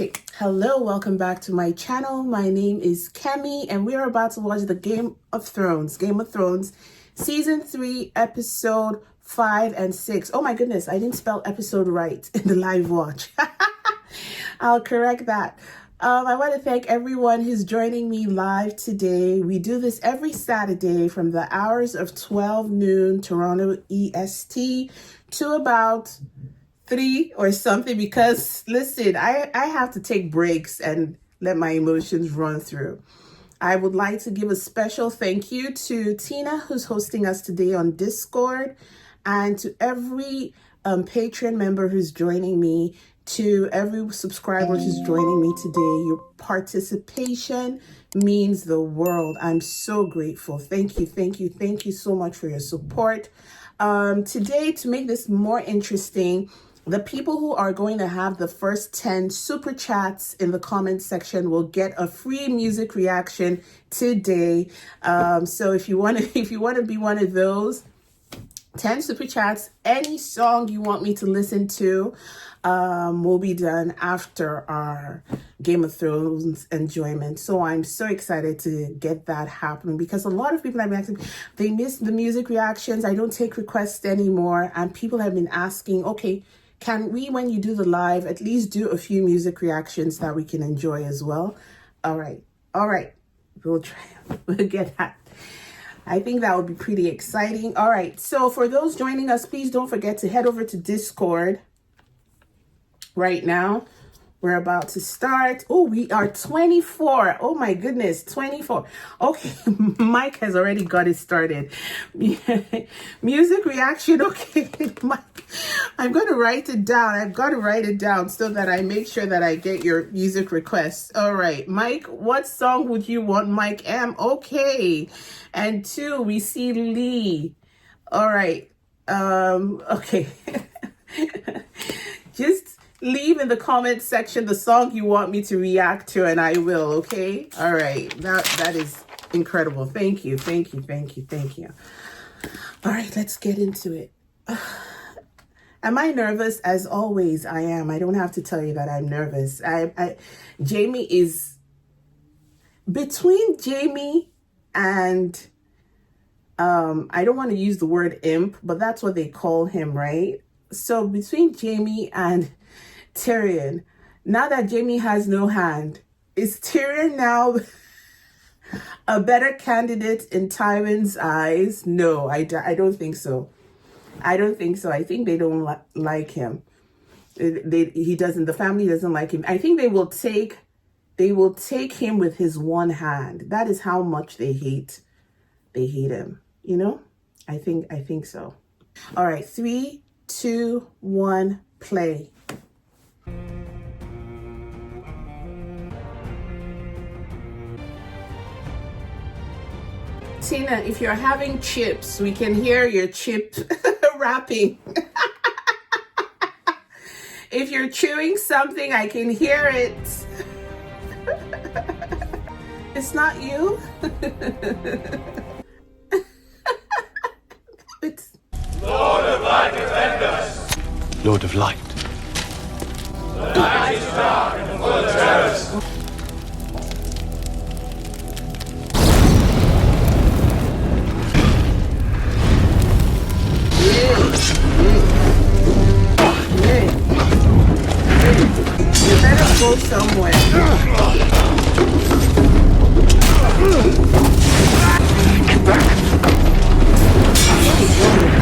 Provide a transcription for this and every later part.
Okay, hello, welcome back to my channel. My name is Kemi, and we are about to watch the Game of Thrones, Season 3, Episode 5 and 6. Oh my goodness, I didn't spell episode right in the live watch. I'll correct that. I want to thank everyone who's joining me live today. We do this every Saturday from the hours of 12 noon Toronto EST to about 3 or something, because listen, I have to take breaks and let my emotions run through. I would like to give a special thank you to Tina, who's hosting us today on Discord, and to every Patreon member who's joining me, to every subscriber who's joining me today. Your participation means the world. I'm so grateful. Thank you so much for your support. Today, to make this more interesting, the people who are going to have the first 10 super chats in the comment section will get a free music reaction today. So if you want to be one of those 10 super chats, any song you want me to listen to will be done after our Game of Thrones enjoyment. So I'm so excited to get that happening, because a lot of people have been asking, they miss the music reactions. I don't take requests anymore, and people have been asking, okay, can we, when you do the live, at least do a few music reactions that we can enjoy as well? All right. We'll try. We'll get that. I think that would be pretty exciting. All right. So for those joining us, please don't forget to head over to Discord right now. We're about to start. Oh, we are 24. Oh my goodness, 24. Okay, Mike has already got it started. Music reaction. Okay, Mike, I'm going to write it down. I've got to write it down so that I make sure that I get your music requests. All right, Mike, what song would you want? Mike M. Okay. And 2, we see Lee. All right. Okay. Just leave in the comment section the song you want me to react to, and I will, okay? All right. That is incredible. Thank you. All right, let's get into it. Am I nervous? As always, I am. I don't have to tell you that I'm nervous. Jamie is between Jamie and I don't want to use the word imp, but that's what they call him, right? So between Jamie and Tyrion, now that Jamie has no hand, is Tyrion now a better candidate in Tywin's eyes? No, I don't think so. I think they don't like him. The family doesn't like him. I think they will take him with his one hand. That is how much they hate him. You know? I think so. All right, 3, 2, 1, play. Tina, if you're having chips, we can hear your chip wrapping. If you're chewing something, I can hear it. It's not you? It's Lord of Light, defend us! Lord of Light. The night is dark and full of terrors. You better go somewhere.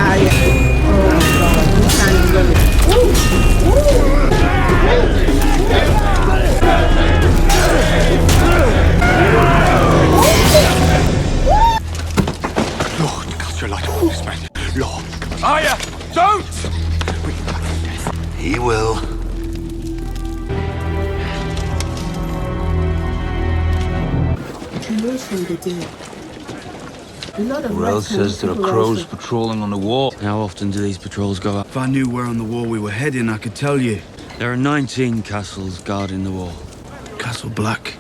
Arya. Oh my God, this time is gonna. Lord, cast your light upon this man. Lord. Arya, don't! Bring him back from death. He will. He rose from the dead. Morel says there are crows patrolling on the wall. How often do these patrols go up? If I knew where on the wall we were heading, I could tell you. There are 19 castles guarding the wall. Castle Black,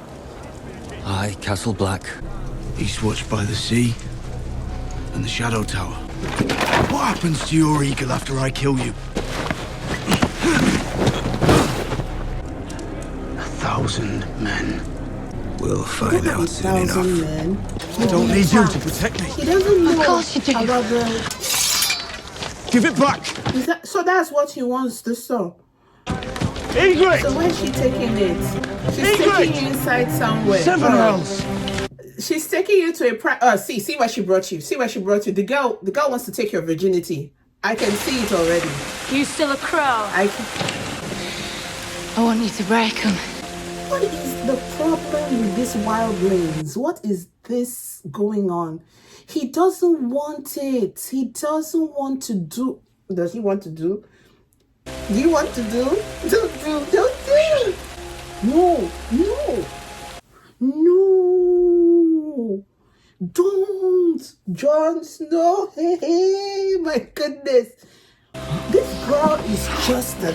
Aye, Castle Black. Eastwatch by the sea, and the Shadow Tower. What happens to your eagle after I kill you? 1,000 men. We'll find Look at out these soon enough. 1,000 men. I don't need you to protect me. He doesn't know Of course you do. about the... Give it back! So that's what he wants to saw. Ingrid! So where's she taking it? She's taking you inside somewhere. 7 hells! She's taking you to a see where she brought you. See where she brought you. The girl wants to take your virginity. I can see it already. You still a crow? I want you to break them. What is the problem with these wildlings? What is this going on? He doesn't want it. He doesn't want to do. Does he want to do? Do you want to do? Don't do. No. Don't. Jon Snow. Hey, my goodness. This girl is just a...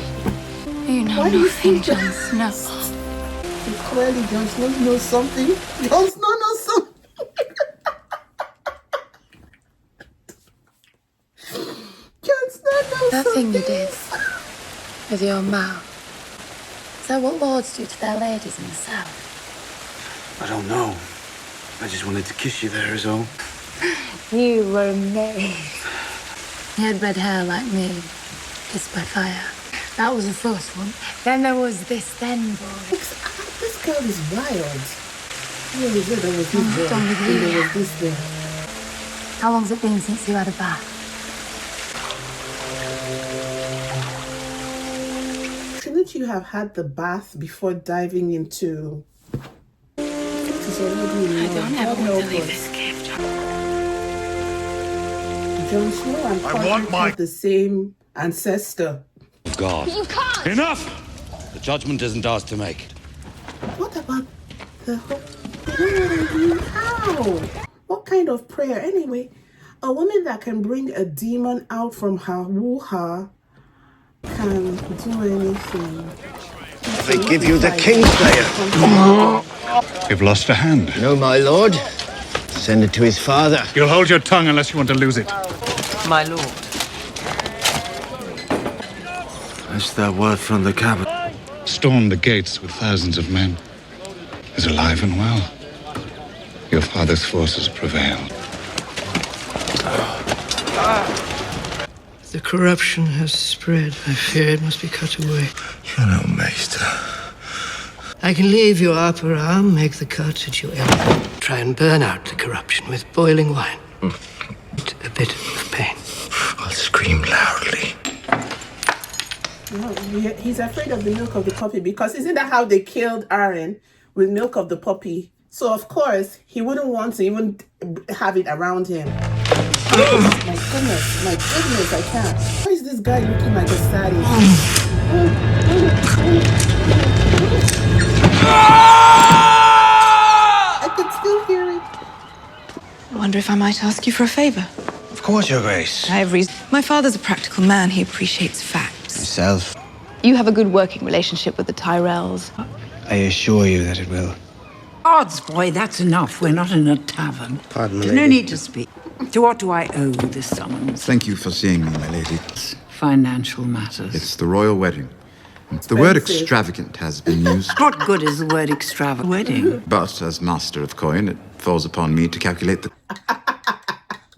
You know Why do you nothing, think Jon Snow. Clearly, Jon Snow knows something. Jon Snow knows something. Jon Snow knows That something. thing you did with your mouth. Is that what lords do to their ladies in the south? I don't know. I just wanted to kiss you there is all. You were amazing. You had red hair like me, kissed by fire. That was the first one. Then there was this boy. This girl is wild. There was this girl, done with and you. there was this girl. How long's it been since you had a bath? Shouldn't you have had the bath before diving into... This is already I don't ever want to leave this cave, Jon. Jon Snow and Karstark have the same ancestor. God. You can't! Enough! The judgment isn't ours to make. What about the whole... You know what I mean? How? What kind of prayer? Anyway, a woman that can bring a demon out from her woo-ha can do anything. They give you the Kingslayer. You've lost a hand. No, my lord. Send it to his father. You'll hold your tongue unless you want to lose it. My lord. That's that word from the cabin. Stormed the gates with thousands of men. Is alive and well. Your father's forces prevailed. The corruption has spread. I fear it must be cut away. You know, Maester. I can leave your upper arm, make the cuts at your elbow. Try and burn out the corruption with boiling wine. A bit of pain. I'll scream loudly. No, he's afraid of the milk of the puppy because isn't that how they killed Arya with milk of the puppy? So of course he wouldn't want to even have it around him. My goodness, I can't. Why is this guy looking like a sadist? I can still hear it. I wonder if I might ask you for a favor. Of course, Your Grace. I have reason. My father's a practical man. He appreciates facts. Myself. You have a good working relationship with the Tyrells. I assure you that it will. Odds, boy, that's enough. We're not in a tavern. Pardon, my There's no lady. need to speak. To what do I owe this summons? Thank you for seeing me, my lady. Financial matters. It's the royal wedding. The word Expensive. extravagant has been used, What good is the word extravagant? Wedding. but as master of coin, it falls upon me to calculate the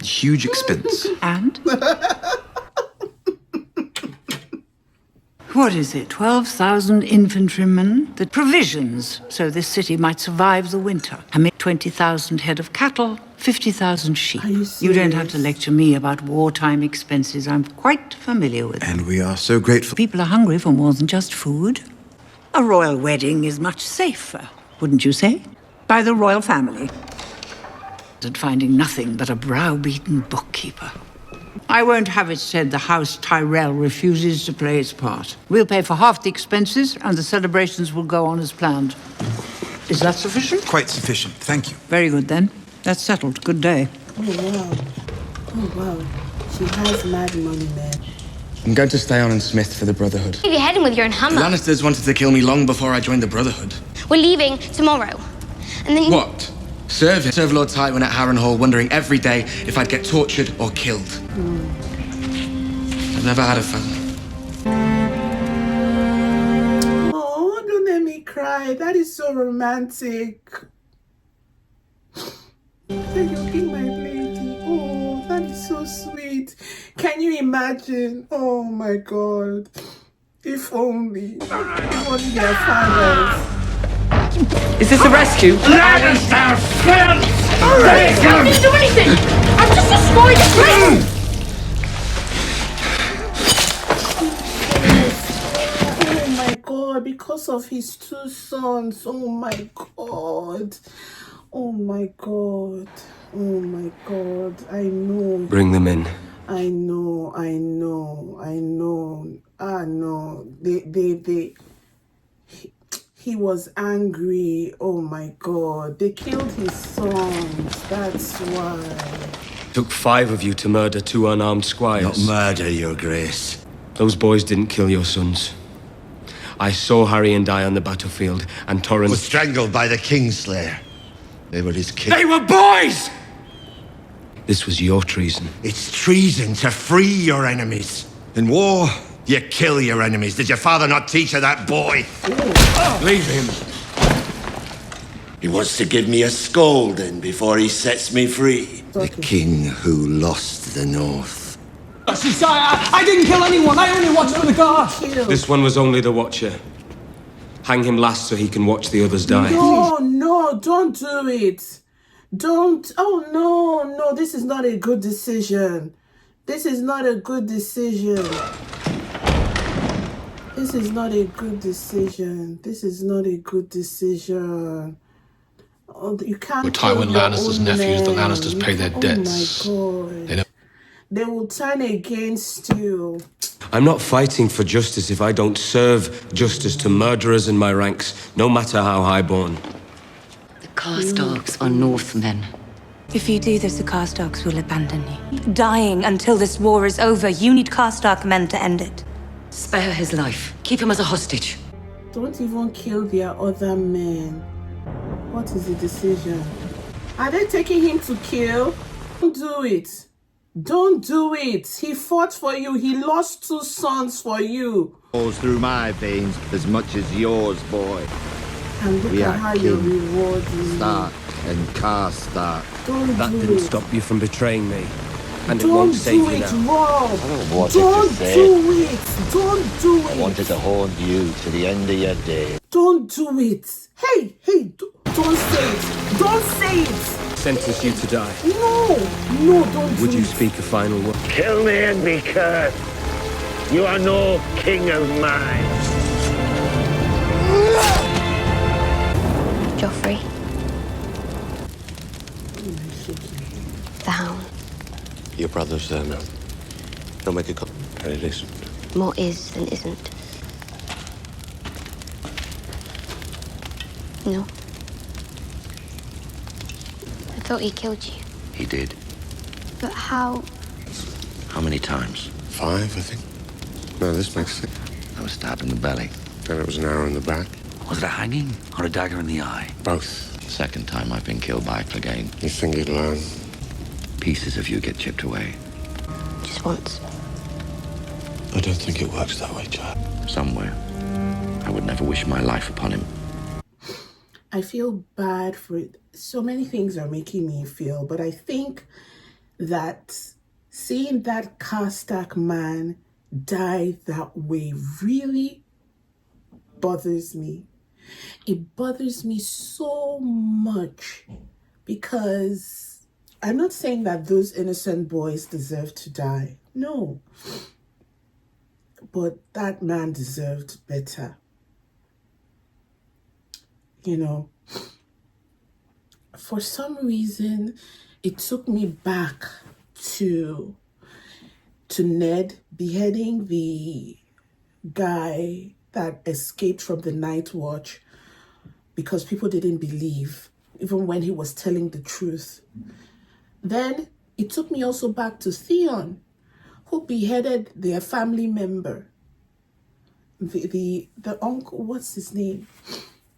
huge expense. And? What is it? 12,000 infantrymen? The provisions, so this city might survive the winter. I mean, 20,000 head of cattle, 50,000 sheep. Are you You don't have serious? to lecture me about wartime expenses. I'm quite familiar with them. And we are so grateful. People are hungry for more than just food. A royal wedding is much safer, wouldn't you say? By the royal family. And finding nothing but a browbeaten bookkeeper. I won't have it said the House Tyrell refuses to play its part. We'll pay for half the expenses, and the celebrations will go on as planned. Is that sufficient? Quite sufficient, thank you. Very good, then. That's settled. Good day. Oh wow. She has mad money, man. I'm going to stay on in Smith for the Brotherhood. You're heading with your own The hammer. Lannisters wanted to kill me long before I joined the Brotherhood. We're leaving tomorrow. And then What? Serve Lord Tywin at Harrenhal, wondering every day if I'd get tortured or killed. I've never had a family. Oh, don't let me cry. cry. That is so romantic. Then you be my lady. Oh, that is so sweet. Can you imagine? Oh my God. If only their fathers. Is this a rescue? Lannister filth! I didn't do anything! I'm just destroying the place! Oh my God, because of his two sons. Oh my God. Oh my God. Oh my God. I know. Bring them in. I know. No. He was angry. Oh my God. They killed his sons. That's why. Took 5 of you to murder 2 unarmed squires. Not murder, Your Grace. Those boys didn't kill your sons. I saw Harry die on the battlefield, and Torrance Was strangled by the Kingslayer. They were his kids. They were boys! This was your treason. It's treason to free your enemies. In war, you kill your enemies. Did your father not teach you that, boy? Leave him. He wants to give me a scolding before he sets me free. The king who lost the north. I didn't kill anyone. I only watched for the guards. This one was only the Watcher. Hang him last so he can watch the others die. No, don't do it. Don't. Oh, no. This is not a good decision. This is not a good decision. This is not a good decision. This is not a good decision. Oh, you can't. With Tywin Lannister's nephews, the Lannisters pay their debts. Oh my God. They will turn against you. I'm not fighting for justice if I don't serve justice to murderers in my ranks, no matter how highborn. The Karstarks are Northmen. If you do this, the Karstarks will abandon you. Dying until this war is over, you need Karstark men to end it. Spare his life. Keep him as a hostage. Don't even kill their other men. What is the decision? Are they taking him to kill? Don't do it. Don't do it. He fought for you. He lost 2 sons for you. Goes through my veins as much as yours, boy. And look at how you're rewarding. Stark and Karstark. That didn't stop you from betraying me. And it Don't won't save do you it, now. Rob. Don't do it. Don't do it. I wanted to haunt you to the end of your day. Don't do it. Hey, don't say it. Don't say it. Sentence you to die. No, don't Would do you it. speak a final word? Kill me and be cursed. You are no king of mine. Joffrey. The Hound. Your brother's there now. Don't make a call. And it isn't. More is than isn't. No. I thought he killed you. He did. But how? How many times? 5, I think. No, this makes 6. I was stabbed in the belly. Then it was an arrow in the back. Was it a hanging or a dagger in the eye? Both. Second time I've been killed by a Clegane. You think you'd learn? Pieces of you get chipped away. Just once. I don't think it works that way, Chad. Somewhere. I would never wish my life upon him. I feel bad for it. So many things are making me feel, but I think that seeing that Karstark man die that way really bothers me. It bothers me so much because I'm not saying that those innocent boys deserve to die. No. But that man deserved better. You know, for some reason, it took me back to Ned beheading the guy that escaped from the Night Watch because people didn't believe, even when he was telling the truth. Then it took me also back to Theon, who beheaded their family member. The uncle, what's his name?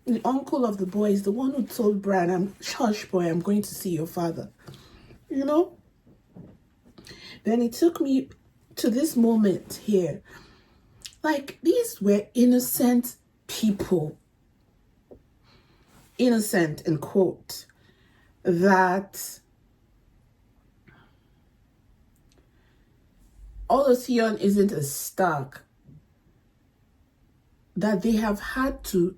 The uncle of the boys, the one who told Bran, "Hush, boy, I'm going to see your father." You know? Then it took me to this moment here. Like, these were innocent people. innocent, in quote, that Olosion isn't a Stark, that they have had to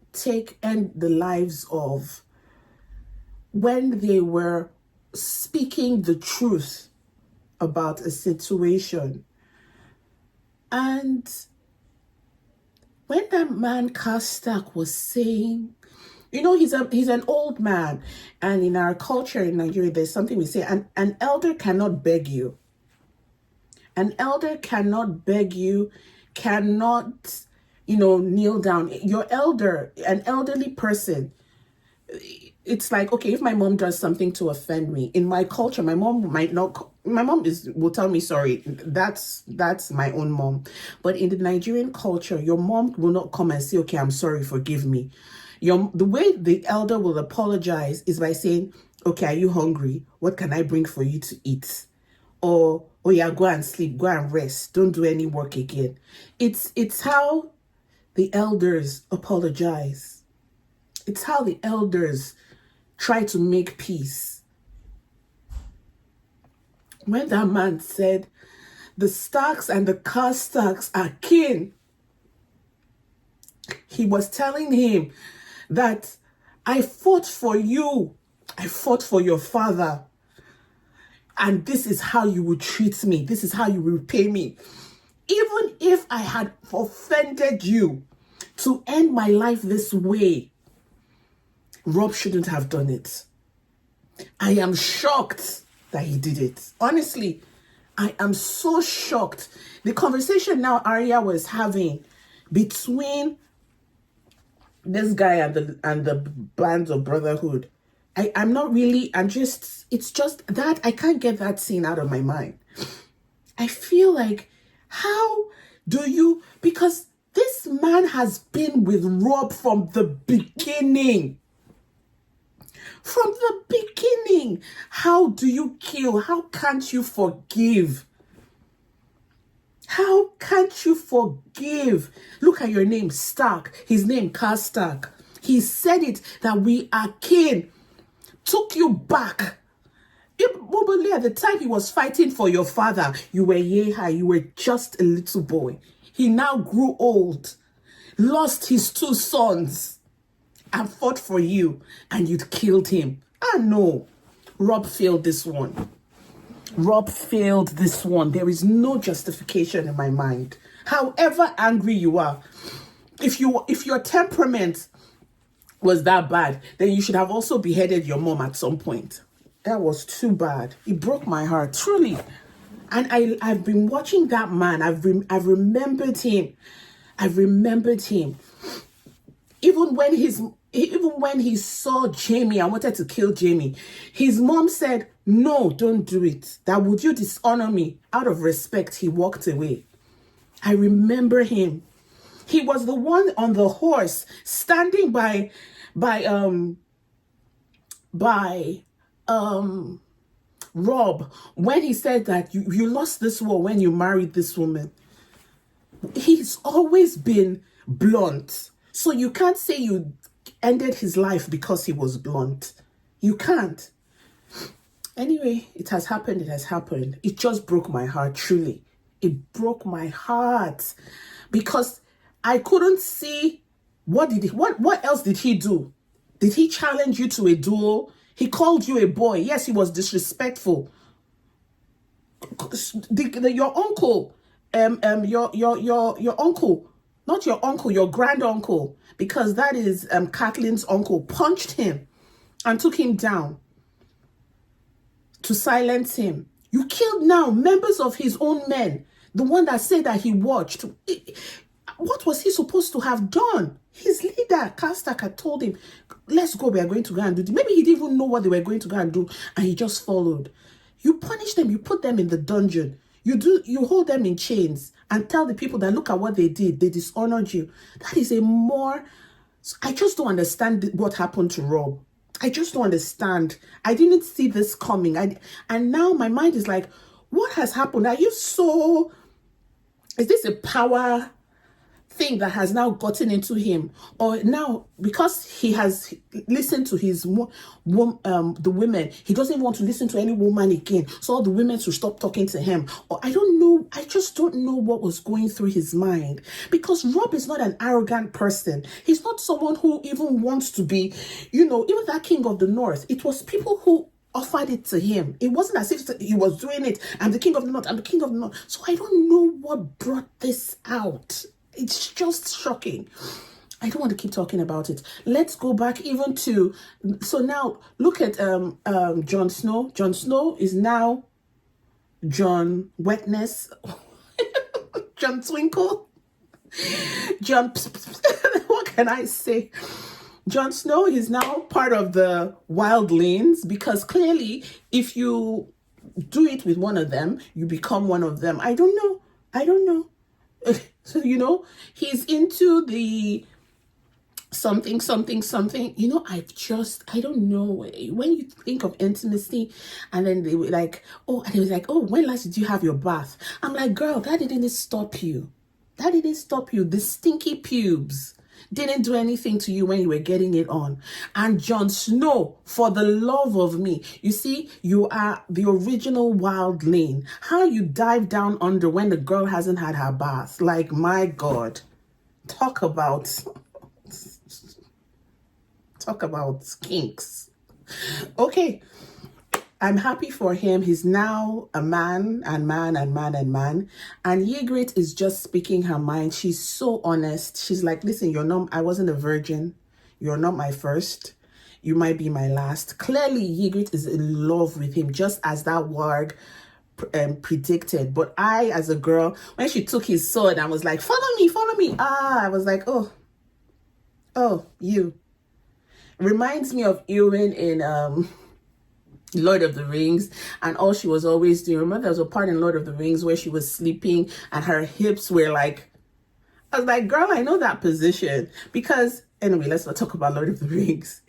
end the lives of when they were speaking the truth about a situation. And when that man Karstark was saying, you know, he's an old man, and in our culture in Nigeria, there's something we say, an elder cannot beg you. An elder cannot beg you, cannot, you know, kneel down. Your elder, an elderly person, it's like, okay, if my mom does something to offend me, in my culture, my mom will tell me sorry. That's my own mom. But in the Nigerian culture, your mom will not come and say, okay, I'm sorry, forgive me. The way the elder will apologize is by saying, okay, are you hungry? What can I bring for you to eat? Or, oh yeah, go and sleep, go and rest. Don't do any work again. It's how the elders apologize. It's how the elders try to make peace. When that man said, the Starks and the Karstarks are kin, he was telling him that I fought for you. I fought for your father. And this is how you would treat me. This is how you will repay me. Even if I had offended you to end my life this way, Robb shouldn't have done it. I am shocked that he did it. Honestly, I am so shocked. The conversation now Arya was having between this guy and the bands of brotherhood, it's just that I can't get that scene out of my mind. I feel like, how do you, because this man has been with Robb from the beginning. From the beginning. How do you kill? How can't you forgive? How can't you forgive? Look at your name, Stark. His name, Karstark. He said it, that we are kin. Took you back. Probably at the time he was fighting for your father, you were high, you were just a little boy. He now grew old, lost his 2 sons, and fought for you, and you'd killed him. No. Robb failed this one. Robb failed this one. There is no justification in my mind. However angry you are, if your temperament was that bad, then you should have also beheaded your mom at some point. That was too bad. It broke my heart, truly. And I've been watching that man. I've remembered him. I've remembered him. Even when he saw Jamie and wanted to kill Jamie, his mom said, no, don't do it. That would you dishonor me? Out of respect, he walked away. I remember him. He was the one on the horse standing by Robb when he said that you lost this war when you married this woman. He's always been blunt. So you can't say you ended his life because he was blunt. You can't. Anyway, it has happened. It has happened. It just broke my heart, truly. It broke my heart because I couldn't see what else did he do? Did he challenge you to a duel? He called you a boy. Yes, he was disrespectful. Your uncle, your uncle, not your uncle, your granduncle, because that is Kathleen's uncle, punched him and took him down to silence him. You killed now members of his own men. The one that said that he watched. What was he supposed to have done? His leader, Karstark, had told him, let's go, we are going to go and do this. Maybe he didn't even know what they were going to go and do, and he just followed. You punish them, you put them in the dungeon. You hold them in chains and tell the people that look at what they did, they dishonored you. That is I just don't understand what happened to Robb. I just don't understand. I didn't see this coming. And now my mind is like, what has happened? Is this a power thing that has now gotten into him, or now because he has listened to his the women, he doesn't want to listen to any woman again, so all the women should stop talking to him. Or I don't know, I just don't know what was going through his mind, because Rob is not an arrogant person. He's not someone who even wants to be, you know, even that king of the north, it was people who offered it to him. It wasn't as if he was doing it, I'm the king of the north, I'm the king of the north. So I don't know what brought this out. It's just shocking. I don't want to keep talking about it. Let's go back even to, so now look at Jon Snow. Jon Snow is now John Wetness, John Twinkle, John, what can I say? Jon Snow is now part of the wildlings, because clearly if you do it with one of them, you become one of them. I don't know. So, you know, he's into the something. You know, I don't know. When you think of intimacy, and then they were like, oh, and he was like, oh, when last did you have your bath? I'm like, girl, that didn't stop you. That didn't stop you. The stinky pubes didn't do anything to you when you were getting it on. And Jon Snow, for the love of me, you see, you are the original wildling. How you dive down under when the girl hasn't had her bath. Like, my God. Talk about kinks. Okay. I'm happy for him. He's now a man. And Ygritte is just speaking her mind. She's so honest. She's like, listen, I wasn't a virgin. You're not my first. You might be my last. Clearly, Ygritte is in love with him, just as that warg predicted. But I, as a girl, when she took his sword, I was like, follow me. I was like, oh, you. Reminds me of Eowyn in Lord of the Rings, and all she was always doing. Remember, there was a part in Lord of the Rings where she was sleeping and her hips were like, I was like, girl, I know that position. Because anyway, let's not talk about Lord of the Rings.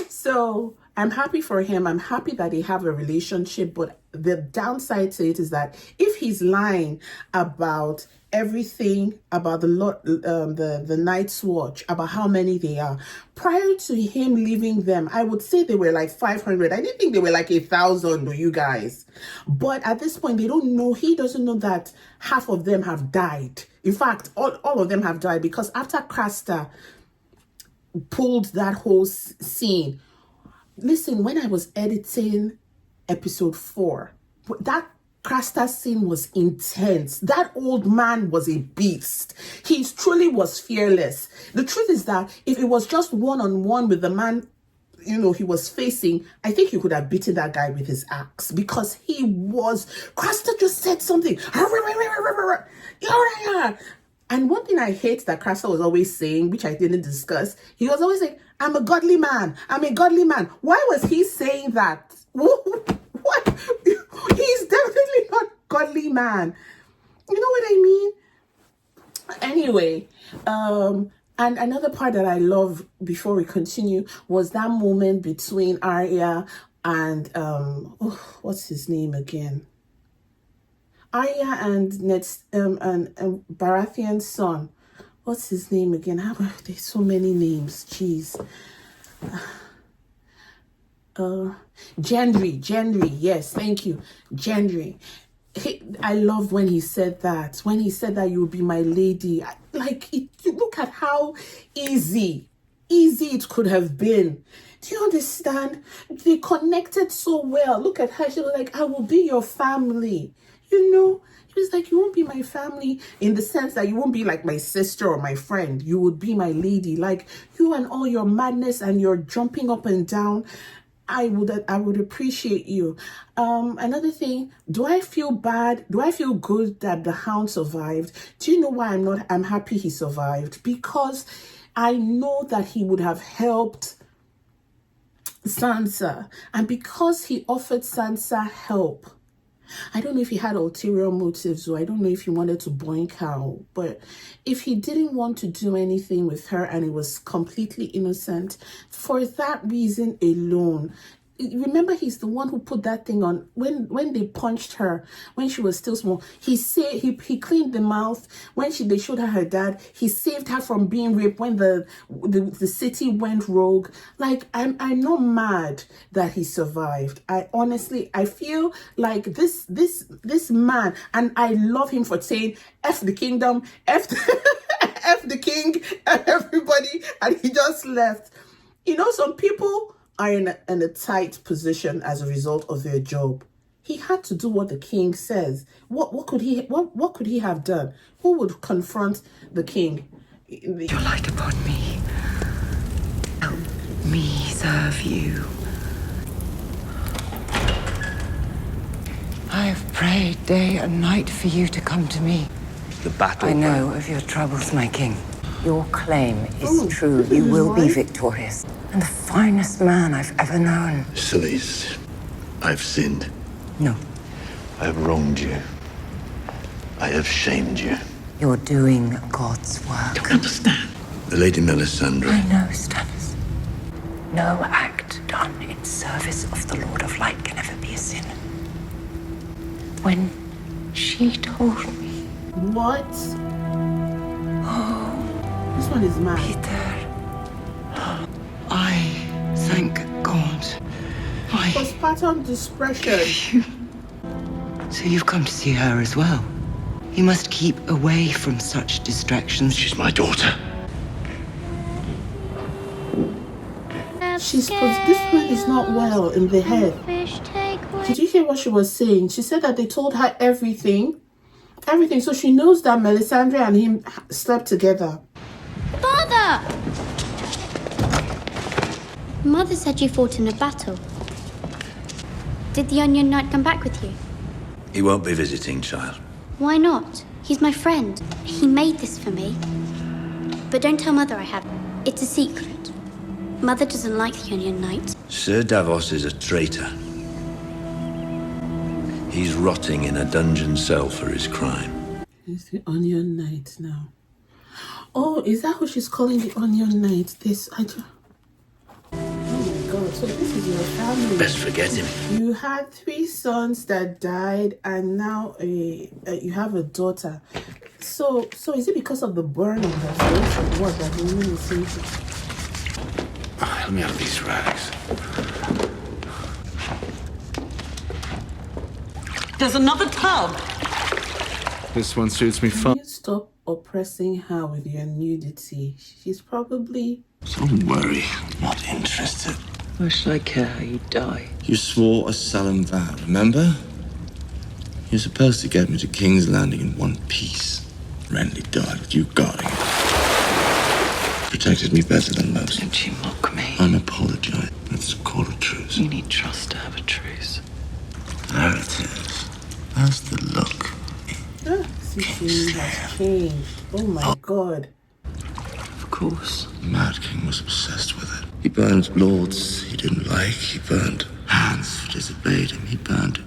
So I'm happy for him. I'm happy that they have a relationship, but the downside to it is that if he's lying about everything about the Night's Watch, about how many they are, prior to him leaving them, I would say they were like 500. I didn't think they were like 1,000, you guys. But at this point, they don't know. He doesn't know that half of them have died. In fact, all of them have died, because after Karstark pulled that whole scene, listen, when I was editing episode 4, that Karstark scene was intense. That old man was a beast. He truly was fearless. The truth is that if it was just one-on-one with the man, you know, he was facing, I think he could have beaten that guy with his axe, because he was, Karstark just said something. And one thing I hate that Karstark was always saying, which I didn't discuss, he was always saying, I'm a godly man. I'm a godly man. Why was he saying that? What? He's definitely not godly man. You know what I mean? Anyway, and another part that I love before we continue was that moment between Arya and what's his name again? Arya and Baratheon's son. What's his name again? There's so many names. Jeez. Gendry, yes, thank you, Gendry. I love when he said that. When he said that you will be my lady. Look at how easy it could have been. Do you understand? They connected so well. Look at her. She was like, I will be your family. You know, he was like, you won't be my family in the sense that you won't be like my sister or my friend. You would be my lady. Like, you and all your madness and your jumping up and down, I would appreciate you. Another thing, do I feel bad? Do I feel good that the Hound survived? Do you know why I'm happy he survived? Because I know that he would have helped Sansa. And because he offered Sansa help, I don't know if he had ulterior motives, or I don't know if he wanted to boink her, but if he didn't want to do anything with her and it was completely innocent, for that reason alone, remember, he's the one who put that thing on when they punched her when she was still small. He cleaned the mouth when they showed her dad. He saved her from being raped when the city went rogue. Like, I'm not mad that he survived. I feel like this man, and I love him for saying F the kingdom, F the king, and everybody, and he just left. You know, some people are in a tight position as a result of their job. He had to do what the king says. What could he have done? Who would confront the king? Your light upon me. Help me serve you. I have prayed day and night for you to come to me. The battle. I know of your troubles, my king. Your claim is true. You will be victorious. And the finest man I've ever known. Celeste, I've sinned. No. I have wronged you. I have shamed you. You're doing God's work. I don't understand. The Lady Melisandre. I know, Stannis. No act done in service of the Lord of Light can ever be a sin. When she told me... What? Oh. This one is mad. Peter. I thank God. Postpartum depression. So you've come to see her as well. You must keep away from such distractions. She's my daughter. This one is not well in the head. Did you hear what she was saying? She said that they told her everything. Everything. So she knows that Melisandre and him slept together. Father! Mother said you fought in a battle. Did the Onion Knight come back with you? He won't be visiting, child. Why not? He's my friend. He made this for me. But don't tell Mother I have it. It's a secret. Mother doesn't like the Onion Knight. Sir Davos is a traitor. He's rotting in a dungeon cell for his crime. It's the Onion Knight now. Oh, is that who she's calling the Onion Knight? Oh my God, so this is your family. Best forget him. You had 3 sons that died, and now you have a daughter. So is it because of the burn on her face or what that you mean to say? Let me out of these rags. There's another tub. This one suits me fine. Can you stop oppressing her with your nudity? She's probably... Don't worry, I'm not interested. Why should I care how you die? You swore a solemn vow, remember? You're supposed to get me to King's Landing in one piece. Renly died with you guarding it. Protected me better than most. Don't you mock me? I'm apologizing. Let's call a truce. You need trust to have a truce. There it is. How's the look? Situation has changed. Oh my God. Of course. The Mad King was obsessed with it. He burned lords he didn't like. He burned hands who disobeyed him. He burned...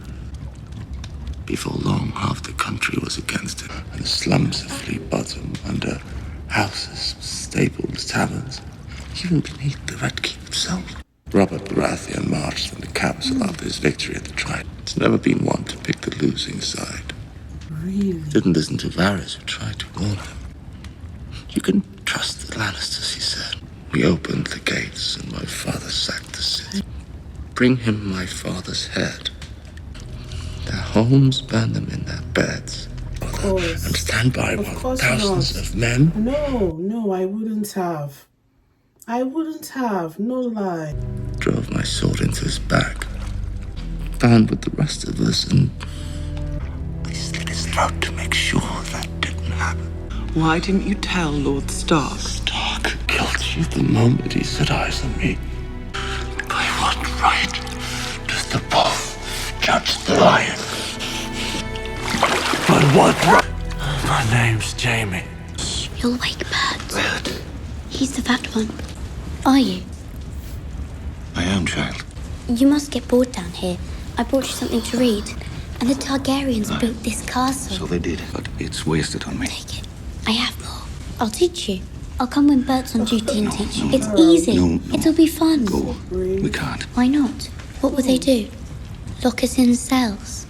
Before long, half the country was against him. And the slums of Fleet Bottom, under houses, stables, taverns, even beneath the Red Keep itself. Robert Baratheon marched from the castle after his victory at the Trident. It's never been one to pick the losing side. Really? Didn't listen to Varys, who tried to warn him. You can trust the Lannisters, he said. We opened the gates and my father sacked the city. Bring him my father's head. Their homes, burn them in their beds. And stand by while thousands of men... No, I wouldn't have. I wouldn't have, no lie. Drove my sword into his back. Found with the rest of us, and I slit his throat to make sure that didn't happen. Why didn't you tell Lord Stark? Stark killed you the moment he set eyes on me. By what right does the wolf judge the lion? By what right? My name's Jamie. You'll wake Bert. He's the fat one. Are you? I am, child. You must get bored down here. I brought you something to read. And the Targaryens built this castle. So they did, but it's wasted on me. Take it. I have more. I'll teach you. I'll come when Bert's on duty and teach you. It's easy. No. It'll be fun. Go. We can't. Why not? What would they do? Lock us in cells?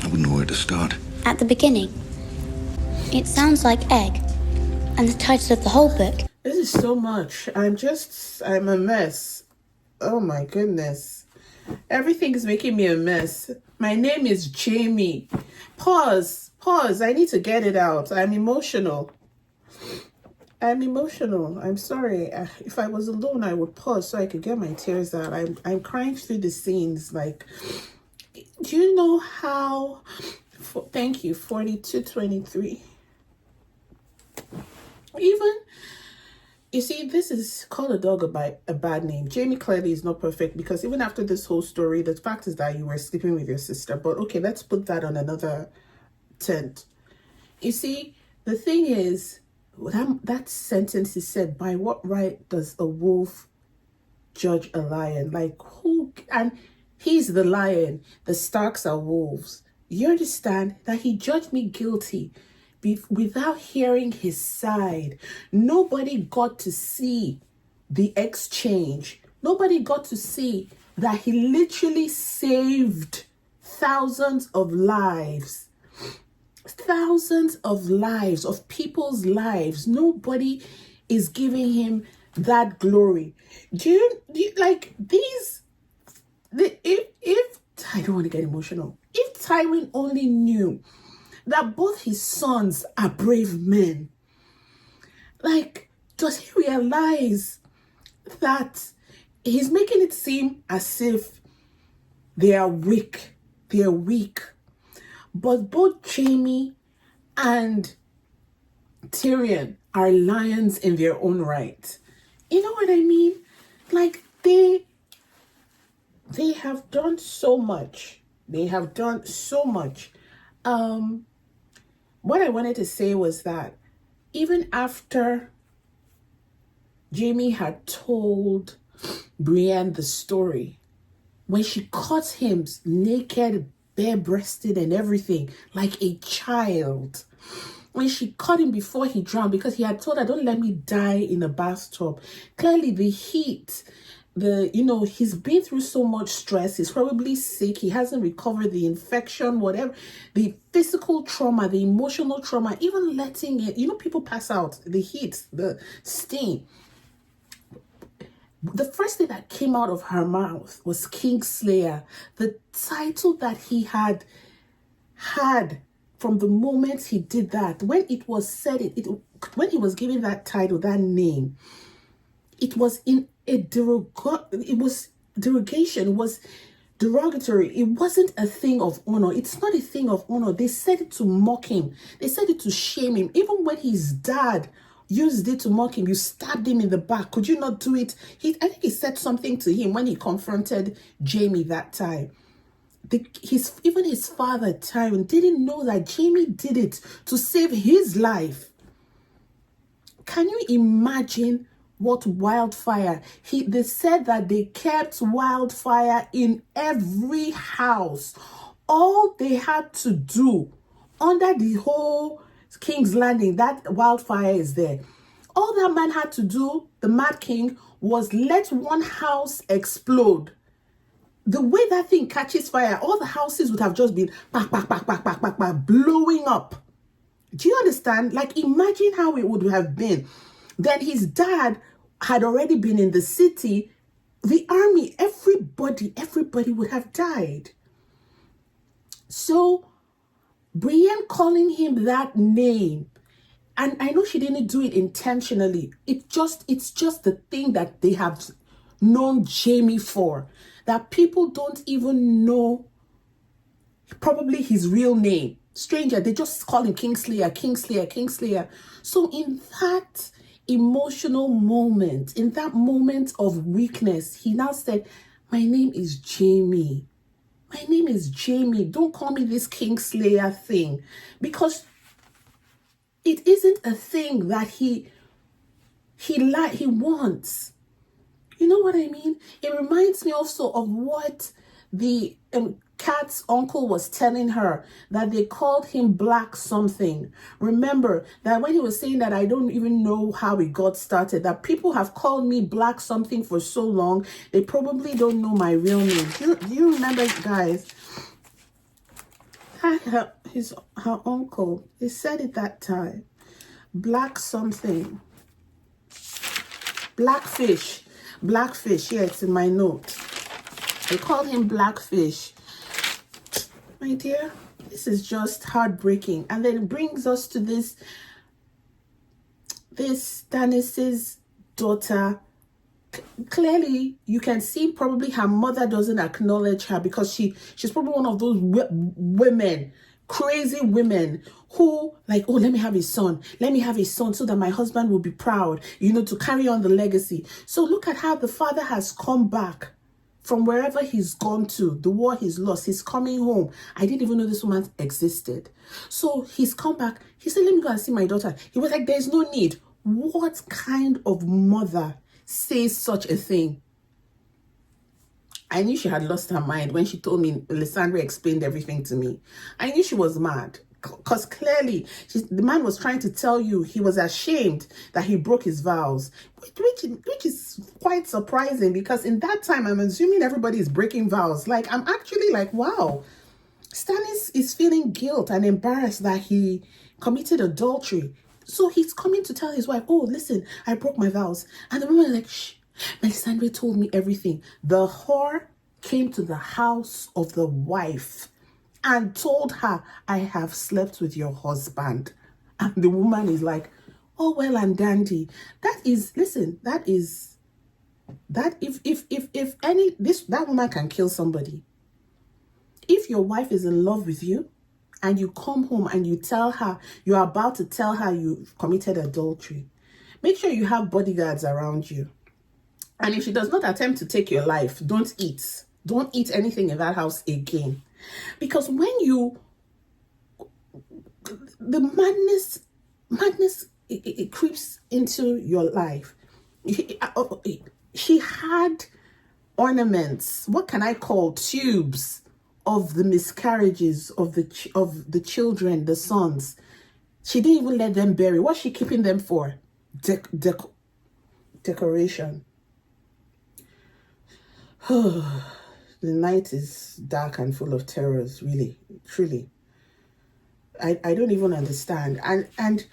I wouldn't know where to start. At the beginning? It sounds like egg. And the title of the whole book. This is so much. I'm a mess. Oh my goodness. Everything is making me a mess. My name is Jamie. Pause. I need to get it out. I'm emotional. I'm sorry. If I was alone, I would pause so I could get my tears out. I'm crying through the scenes. Like, do you know how? Thank you. 4223. Even, you see, this is call a dog a bad name. Jamie clearly is not perfect, because even after this whole story, the fact is that you were sleeping with your sister. But okay, let's put that on another tent. You see, the thing is, that sentence is said, by what right does a wolf judge a lion? Like, who? And he's the lion. The Starks are wolves. You understand that he judged me guilty without hearing his side. Nobody got to see the exchange. Nobody got to see that he literally saved thousands of lives. Thousands of lives, of people's lives. Nobody is giving him that glory. Do you like these? If I don't want to get emotional. If Tywin only knew that both his sons are brave men, like, does he realize that he's making it seem as if they are weak? They're weak. But both Jamie and Tyrion are lions in their own right. You know what I mean? Like, they have done so much. They have done so much. What I wanted to say was that even after Jamie had told Brienne the story, when she caught him naked, bare-breasted and everything, like a child, when she caught him before he drowned, because he had told her, don't let me die in a bathtub. Clearly the heat, he's been through so much stress. He's probably sick. He hasn't recovered, the infection, whatever, the physical trauma, the emotional trauma, even letting it, people pass out, the heat, the steam. The first thing that came out of her mouth was Kingslayer, the title that he had from the moment he did that. When it was said, when he was given that title, that name, it was in a derogation, was derogatory. It wasn't a thing of honor. It's not a thing of honor. They said it to mock him. They said it to shame him. Even when his dad used it to mock him, you stabbed him in the back. Could you not do it? I think he said something to him when he confronted Jamie that time. Even his father, Tywin, didn't know that Jamie did it to save his life. Can you imagine what Wildfire? They said that they kept Wildfire in every house. All they had to do under the whole King's Landing, that Wildfire is there. All that man had to do, the Mad King, was let one house explode. The way that thing catches fire, all the houses would have just been blowing up. Do you understand? Like, imagine how it would have been. Then his dad had already been in the city. The army, everybody would have died. So Brienne calling him that name, and I know she didn't do it intentionally. It's just the thing that they have known Jamie for, that people don't even know probably his real name. Stranger, they just call him Kingslayer. So in that emotional moment, in that moment of weakness, he now said, my name is Jamie. My name is Jamie. Don't call me this Kingslayer thing, because it isn't a thing that he wants. You know what I mean? It reminds me also of what the Kat's uncle was telling her that they called him Black something. Remember that when he was saying that I don't even know how it got started, that people have called me Black something for so long, they probably don't know my real name. Do you remember, guys? Her uncle, he said it that time. Black something. Blackfish. Blackfish. Yeah, it's in my note. They called him Blackfish. My dear, this is just heartbreaking. And then it brings us to this Stannis' daughter. Clearly, you can see probably her mother doesn't acknowledge her because she's probably one of those women, crazy women who like, oh, let me have his son. Let me have his son so that my husband will be proud, you know, to carry on the legacy. So look at how the father has come back from wherever he's gone to, the war he's lost. He's coming home. I didn't even know this woman existed. So he's come back. He said, let me go and see my daughter. He was like, there's no need. What kind of mother says such a thing? I knew she had lost her mind when she told me, Lysandra explained everything to me. I knew she was mad. Because clearly, the man was trying to tell you he was ashamed that he broke his vows, which is quite surprising because in that time, I'm assuming everybody is breaking vows. Like, I'm actually like, wow, Stannis is feeling guilt and embarrassed that he committed adultery. So he's coming to tell his wife, oh, listen, I broke my vows. And the woman is like, shh, Melisandre told me everything. The whore came to the house of the wife and told her, I have slept with your husband. And the woman is like, oh, well and dandy. That is, listen, that that woman can kill somebody. If your wife is in love with you and you come home and you tell her, you're about to tell her you've committed adultery, make sure you have bodyguards around you. And if she does not attempt to take your life, don't eat. Don't eat anything in that house again. Because when the madness, it creeps into your life. She had ornaments, what can I call, tubes of the miscarriages of the children, the sons. She didn't even let them bury. What's she keeping them for? Decoration. The night is dark and full of terrors, really, truly. I don't even understand. And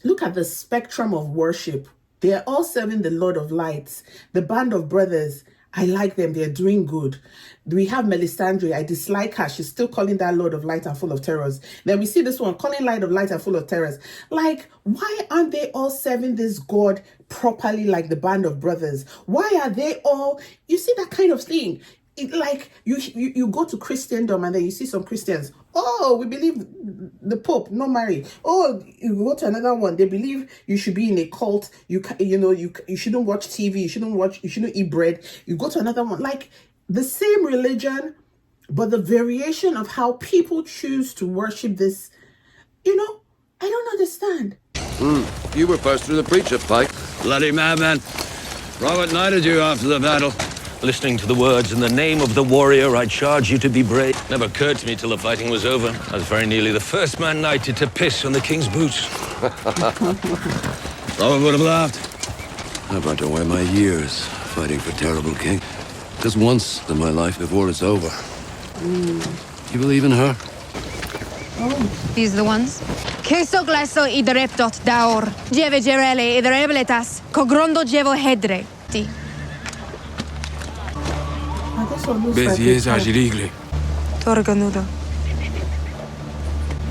look at the spectrum of worship. They are all serving the Lord of Lights. The band of brothers, I like them. They're doing good. We have Melisandre. I dislike her. She's still calling that Lord of Light and full of terrors. Then we see this one calling Light of Light and full of terrors. Like, why aren't they all serving this God properly like the band of brothers? Why are they all, you see that kind of thing? Like you go to Christendom and then you see some Christians, oh, we believe the Pope, no marry. Oh, you go to another one, they believe you should be in a cult. You shouldn't watch TV. You shouldn't eat bread. You go to another one, like the same religion, but the variation of how people choose to worship this. I don't understand. You were first through the preacher, Pike. Bloody madman. Robert knighted you after the battle. Listening to the words, in the name of the warrior, I charge you to be brave. Never occurred to me till the fighting was over. I was very nearly the first man knighted to piss on the king's boots. Robert would have laughed. I burnt away my years fighting for terrible king. Just once in my life before it's over. You believe in her? These are the ones. Kesogleso idreptot daor. Jeve gerele idrebletas. Cogrondo jevo hedre. Bezies agiligle. Torganudo.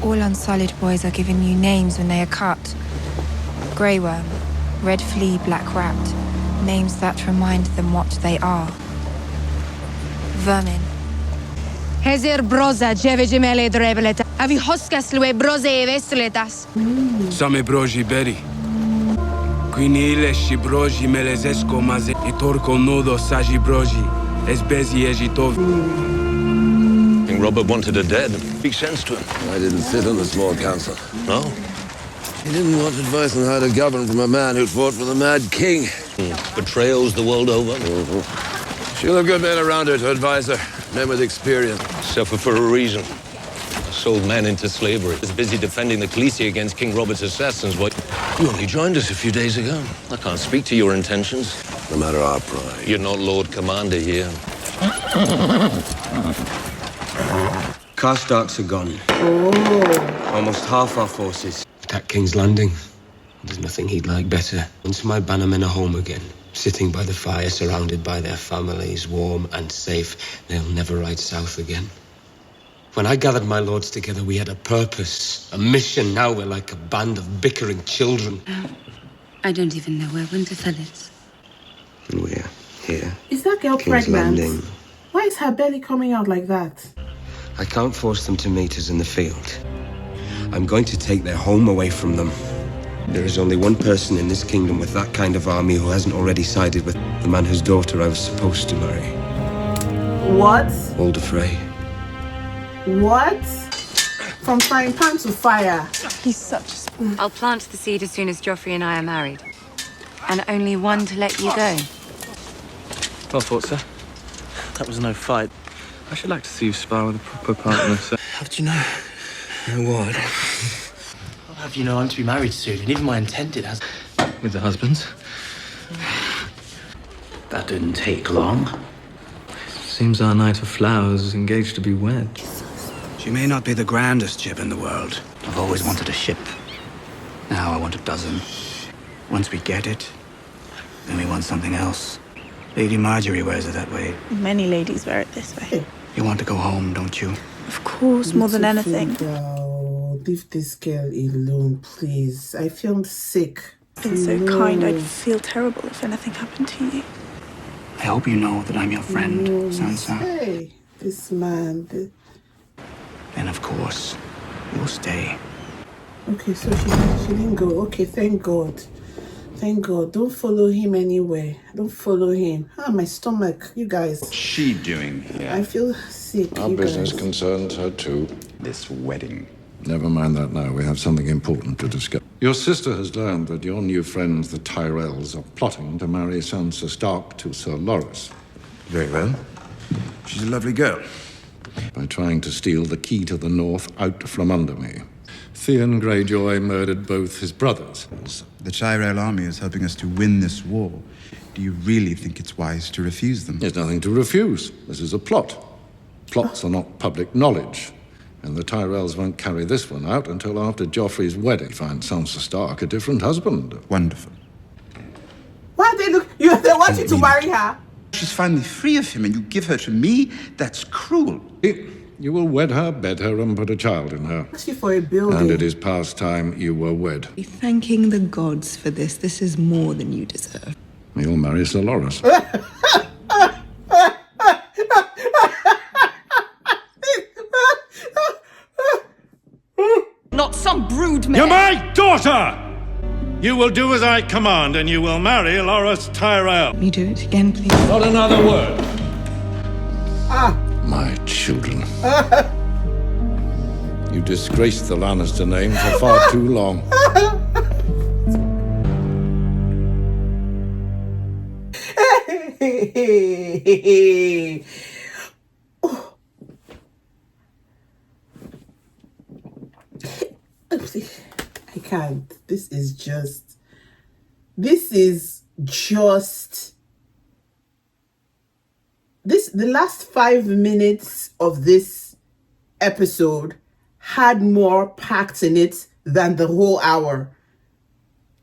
All unsullied boys are given new names when they are cut. Grey worm, red flea, black rat. Names that remind them what they are. Vermin. Hezir broza jeve gemele drebleta. Avi hoskas lue broze evesletas. Same broji beri. Quinile shi broji melezesco maze itorco nodo saji broji. King Robert wanted her dead. Speak sense to him. I didn't sit on the small council. No? He didn't want advice on how to govern from a man who fought for the Mad King. Betrayals the world over. She'll have good men around her to advise her. Men with experience. Suffer for a reason. Sold men into slavery. Was busy defending the Khaleesi against King Robert's assassins. What? You only joined us a few days ago. I can't speak to your intentions. No matter our pride. You're not Lord Commander here. Karstarks are gone. Almost half our forces attacked King's Landing. There's nothing he'd like better. Once my bannermen are home again, sitting by the fire, surrounded by their families, warm and safe, they'll never ride south again. When I gathered my lords together, we had a purpose, a mission. Now we're like a band of bickering children. I don't even know where Winterfell is. And we're here. Is that girl King's pregnant? Landing. Why is her belly coming out like that? I can't force them to meet us in the field. I'm going to take their home away from them. There is only one person in this kingdom with that kind of army who hasn't already sided with the man whose daughter I was supposed to marry. What? Walder Frey. What? From frying pan to fire. He's such a spoon. I'll plant the seed as soon as Joffrey and I are married. And only one to let you go. Well fought, sir. That was no fight. I should like to see you spar with a proper partner, sir. How do you know? No what? I'll have you know I'm to be married soon, and even my intended has... With the husbands? That didn't take long. Seems our Knight of Flowers is engaged to be wed. She may not be the grandest ship in the world. I've always wanted a ship. Now I want a dozen. Once we get it, then we want something else. Lady Marjorie wears it that way. Many ladies wear it this way. You want to go home, don't you? Of course, more than anything. Girl, leave this girl alone, please. I feel sick. Been so kind, I'd feel terrible if anything happened to you. I hope you know that I'm your friend, Sansa. Hey, this man. And of course, you'll stay. Okay, so she didn't go. Okay, thank God. Thank God. Don't follow him anywhere. Don't follow him. Ah, my stomach, you guys. What's she doing here? I feel sick. Our you business guys. concerns her too. This wedding. Never mind that now. We have something important to discuss. Your sister has learned that your new friends, the Tyrells, are plotting to marry Sansa Stark to Sir Loras. Very well. She's a lovely girl. By trying to steal the key to the north out from under me. Theon Greyjoy murdered both his brothers. The Tyrell army is helping us to win this war. Do you really think it's wise to refuse them? There's nothing to refuse. This is a plot. Plots are not public knowledge. And the Tyrells won't carry this one out until after Joffrey's wedding. Find Sansa Stark a different husband. Wonderful. Why they look? They want you to marry her. She's finally free of him and you give her to me? That's cruel. You will wed her, bed her, and put a child in her. Ask you for a building. And it is past time you were wed. Be thanking the gods for this. This is more than you deserve. You'll marry Sir Loras. Not some brood man. You're my daughter! You will do as I command, and you will marry Loras Tyrell. Can you do it again, please? Not another word. Ah. My children. You disgraced the Lannister name for far too long. Oh. I can't. This is just the last 5 minutes of this episode had more packed in it than the whole hour.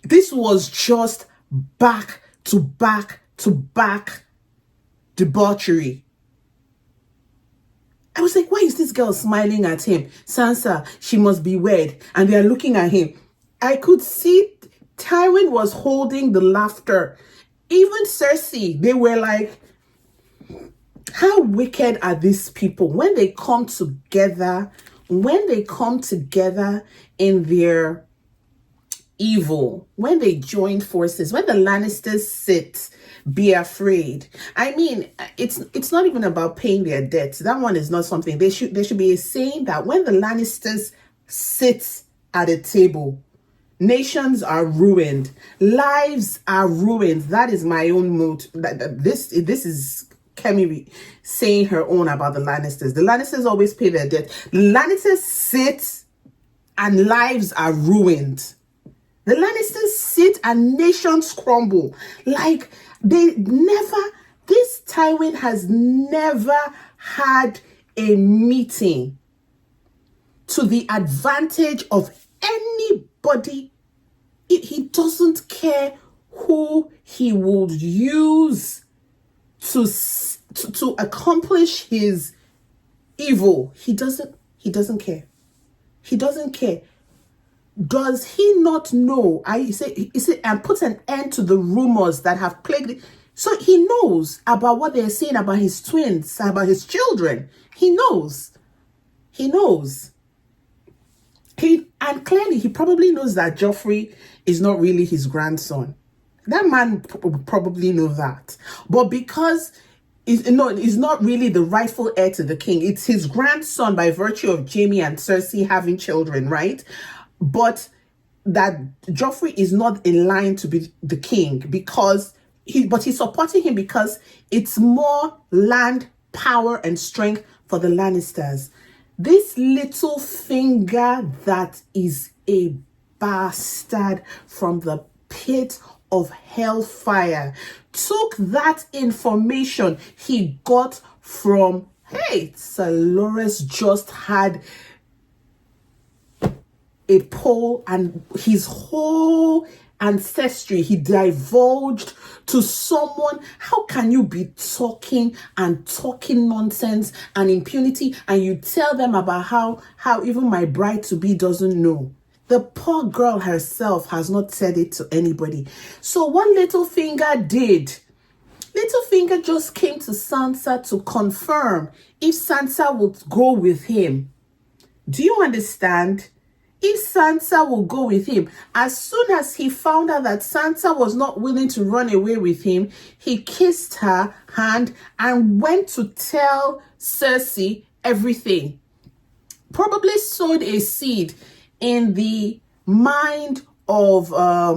This was just back to back to back debauchery. I was like, why is this girl smiling at him? Sansa, she must be wed. And they're looking at him. I could see Tywin was holding the laughter. Even Cersei, they were like, how wicked are these people? When they come together in their evil, when they join forces, when the Lannisters sit, be afraid. I mean, it's not even about paying their debts. That one is not something. There should be a saying that when the Lannisters sit at a table, nations are ruined, lives are ruined. That is my own mood. This is Kemi saying her own about the Lannisters. The Lannisters always pay their debt. The Lannisters sit and lives are ruined. The Lannisters sit and nations crumble. Like, they never, this Tywin has never had a meeting to the advantage of anybody. He doesn't care who he would use to accomplish his evil. He doesn't care. He doesn't care. Does he not know? I say, and put an end to the rumors that have plagued. So he knows about what they're saying about his twins, about his children. He knows. He knows. And clearly he probably knows that Joffrey is not really his grandson. That man probably knows that. But because he's not really the rightful heir to the king, it's his grandson by virtue of Jamie and Cersei having children, right? But that Joffrey is not in line to be the king because he's supporting him because it's more land, power, and strength for the Lannisters. This little finger that is a bastard from the pit of hellfire took that information he got from, hey, Sir Loras just had a poll and his whole ancestry he divulged to someone. How can you be talking nonsense and impunity and you tell them about how even my bride to be doesn't know? The poor girl herself has not said it to anybody. So what Littlefinger did, Littlefinger just came to Sansa to confirm if Sansa would go with him. Do you understand? If Sansa will go with him, as soon as he found out that Sansa was not willing to run away with him, he kissed her hand and went to tell Cersei everything. Probably sowed a seed in the mind of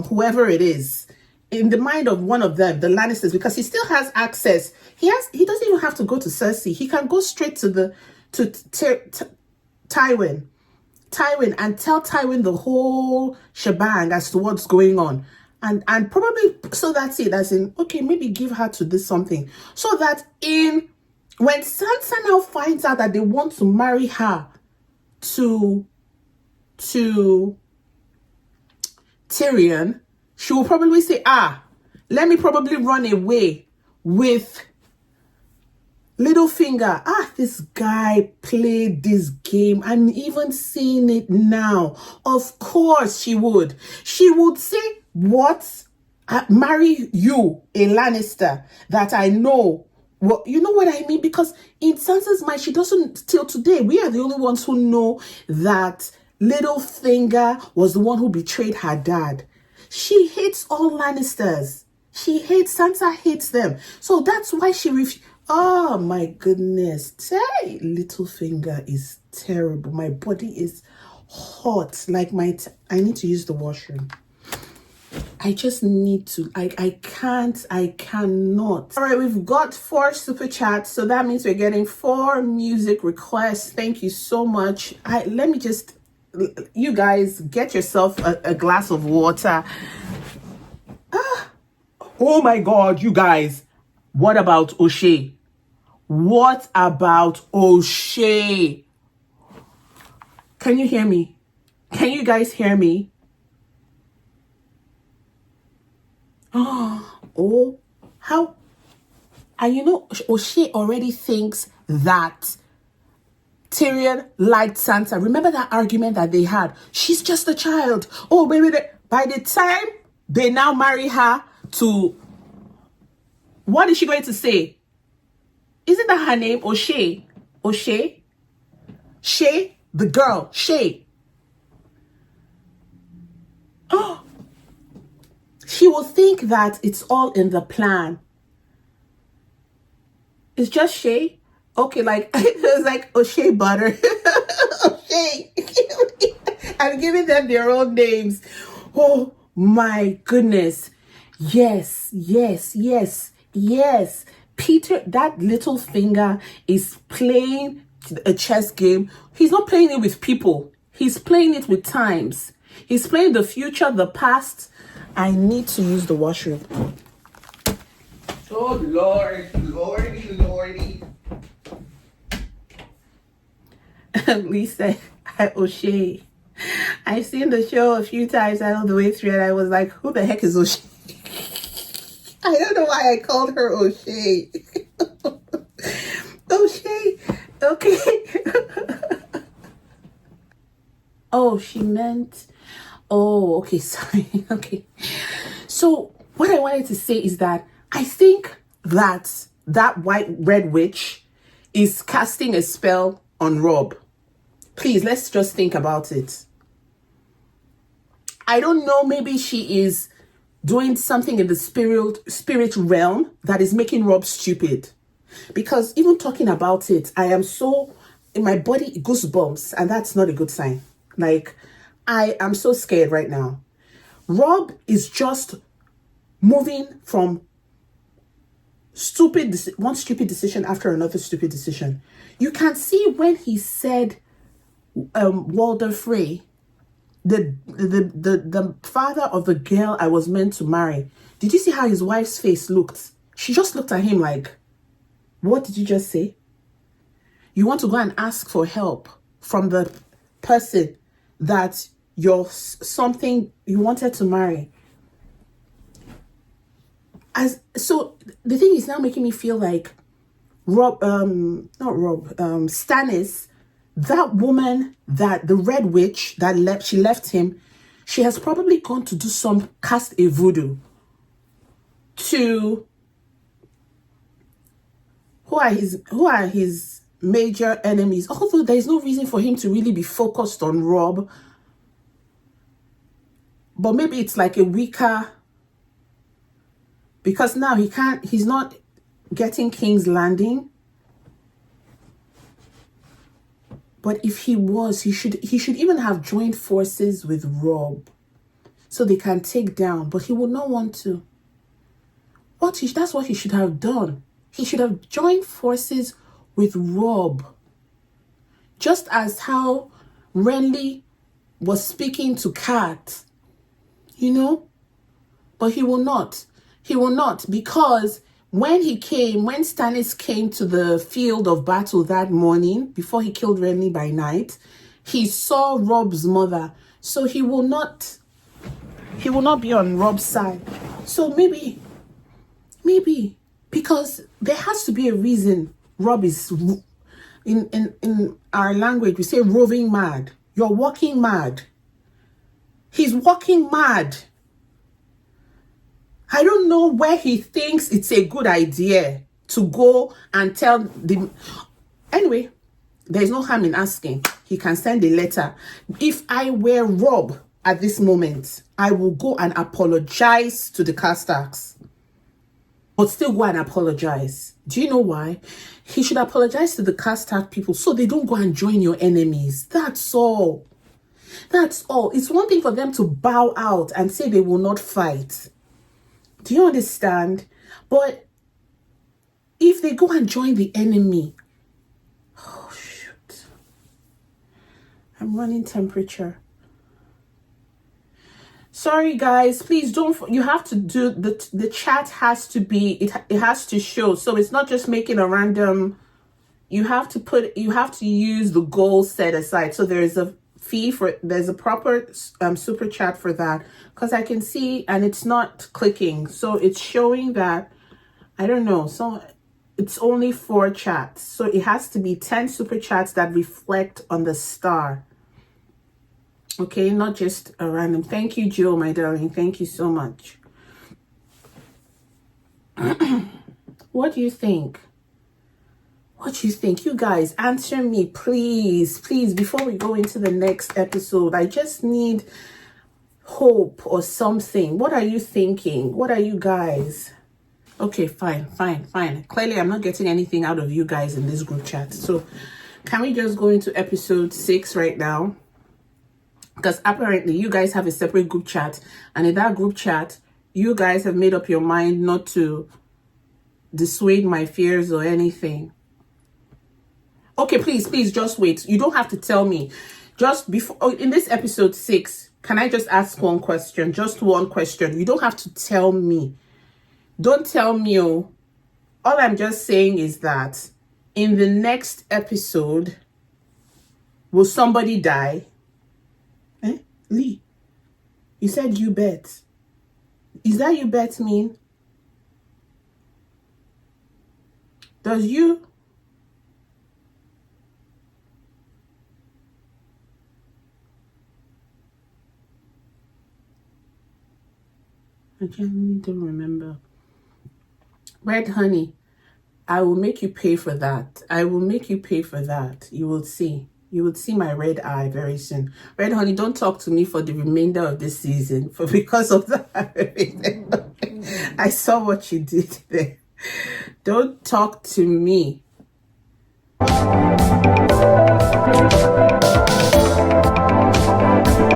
whoever it is, in the mind of one of them, the Lannisters, because he still has access. He doesn't even have to go to Cersei. He can go straight to Tywin and tell Tywin the whole shebang as to what's going on. And probably, so that's it, as in, okay, maybe give her to this something. So that when Sansa now finds out that they want to marry her to Tyrion, she will probably say, let me probably run away with Littlefinger. This guy played this game. I'm even seeing it now. Of course she would. She would say, what? Marry you, a Lannister, that I know. Well, you know what I mean? Because in Sansa's mind, she doesn't, till today, we are the only ones who know that Littlefinger was the one who betrayed her dad. She hates all Lannisters. Sansa hates them. So that's why she oh my goodness. Hey, Littlefinger is terrible. My body is hot. Like I need to use the washroom. I just need to. I cannot. All right, we've got 4 super chats. So that means we're getting 4 music requests. Thank you so much. Let me just, you guys, get yourself a glass of water. Oh my God, you guys. What about O'Shea? What about O'Shea? Can you hear me? Can you guys hear me? Oh, how? And you know, O'Shea already thinks that Tyrion liked Sansa. Remember that argument that they had? She's just a child. Oh, baby, by the time they now marry her to, what is she going to say? Isn't that her name? O'Shea? O'Shea? Shay? The girl, Shay. Oh, she will think that it's all in the plan. It's just Shay. Okay, like, it's like O'Shea butter. O'Shea. I'm giving them their own names. Oh my goodness. Yes. Peter, that little finger is playing a chess game. He's not playing it with people. He's playing it with times. He's playing the future, the past. I need to use the washroom. Oh, Lord, Lordy, Lordy. Lisa O'Shea. I've seen the show a few times all the way through, and I was like, who the heck is O'Shea? I don't know why I called her O'Shea. O'Shea. Okay. Oh, she meant... Oh, okay, sorry. Okay. So what I wanted to say is that I think that white red witch is casting a spell on Rob. Please, let's just think about it. I don't know, maybe she is doing something in the spirit realm that is making Rob stupid. Because even talking about it, I am so, in my body, goosebumps, and that's not a good sign. Like, I am so scared right now. Rob is just moving from one stupid decision after another stupid decision. You can see when he said Walder Frey, the father of the girl I was meant to marry. Did you see how his wife's face looked? She just looked at him like, what did you just say? You want to go and ask for help from the person that you wanted to marry. So the thing is now making me feel like Stannis, that woman, that the red witch that left him, she has probably gone to cast a voodoo to who are his major enemies. Although there is no reason for him to really be focused on Rob, but maybe it's like a weaker, because now he's not getting King's Landing. But if he was, he should even have joined forces with Rob so they can take down, but he would not want to. That's what he should have done. He should have joined forces with Rob. Just as how Renly was speaking to Kat, but he will not. He will not, because when Stannis came to the field of battle that morning, before he killed Renly by night, he saw Rob's mother. So he will not be on Rob's side. So maybe, because there has to be a reason Rob is, in our language, we say roving mad. You're walking mad. He's walking mad. I don't know where he thinks it's a good idea to go and tell the... Anyway, there's no harm in asking. He can send a letter. If I were Rob at this moment, I will go and apologize to the Karstarks. But still go and apologize. Do you know why? He should apologize to the Karstark people so they don't go and join your enemies. That's all. That's all. It's one thing for them to bow out and say they will not fight. Do you understand? But if they go and join the enemy... Oh, shoot. I'm running temperature. Sorry, guys. Please don't... You have to do... The chat has to be... It has to show. So it's not just making a random... You have to use the goal set aside. So there is a fee for... There's a proper super chat for that. Because I can see... And it's not clicking. So it's showing that... I don't know. So it's only 4 chats. So it has to be 10 super chats that reflect on the star. Okay, not just a random. Thank you, Jill, my darling. Thank you so much. What do you think? What do you think? You guys, answer me, please. Please, before we go into the next episode. I just need hope or something. What are you thinking? What are you guys? Okay, fine. Clearly, I'm not getting anything out of you guys in this group chat. So, can we just go into episode 6 right now? Because apparently you guys have a separate group chat, and in that group chat you guys have made up your mind not to dissuade my fears or anything. Okay, please, just wait. You don't have to tell me. Just before, in this episode 6, can I just ask one question? Just one question. You don't have to tell me. Don't tell me. Oh. All I'm just saying is that in the next episode, will somebody die? Lee, you said you bet. Is that you bet mean? Does you? I genuinely don't remember. Red honey, I will make you pay for that. I will make you pay for that. You will see. You will see my red eye very soon. Red honey, don't talk to me for the remainder of this season because of that. I saw what you did there. Don't talk to me.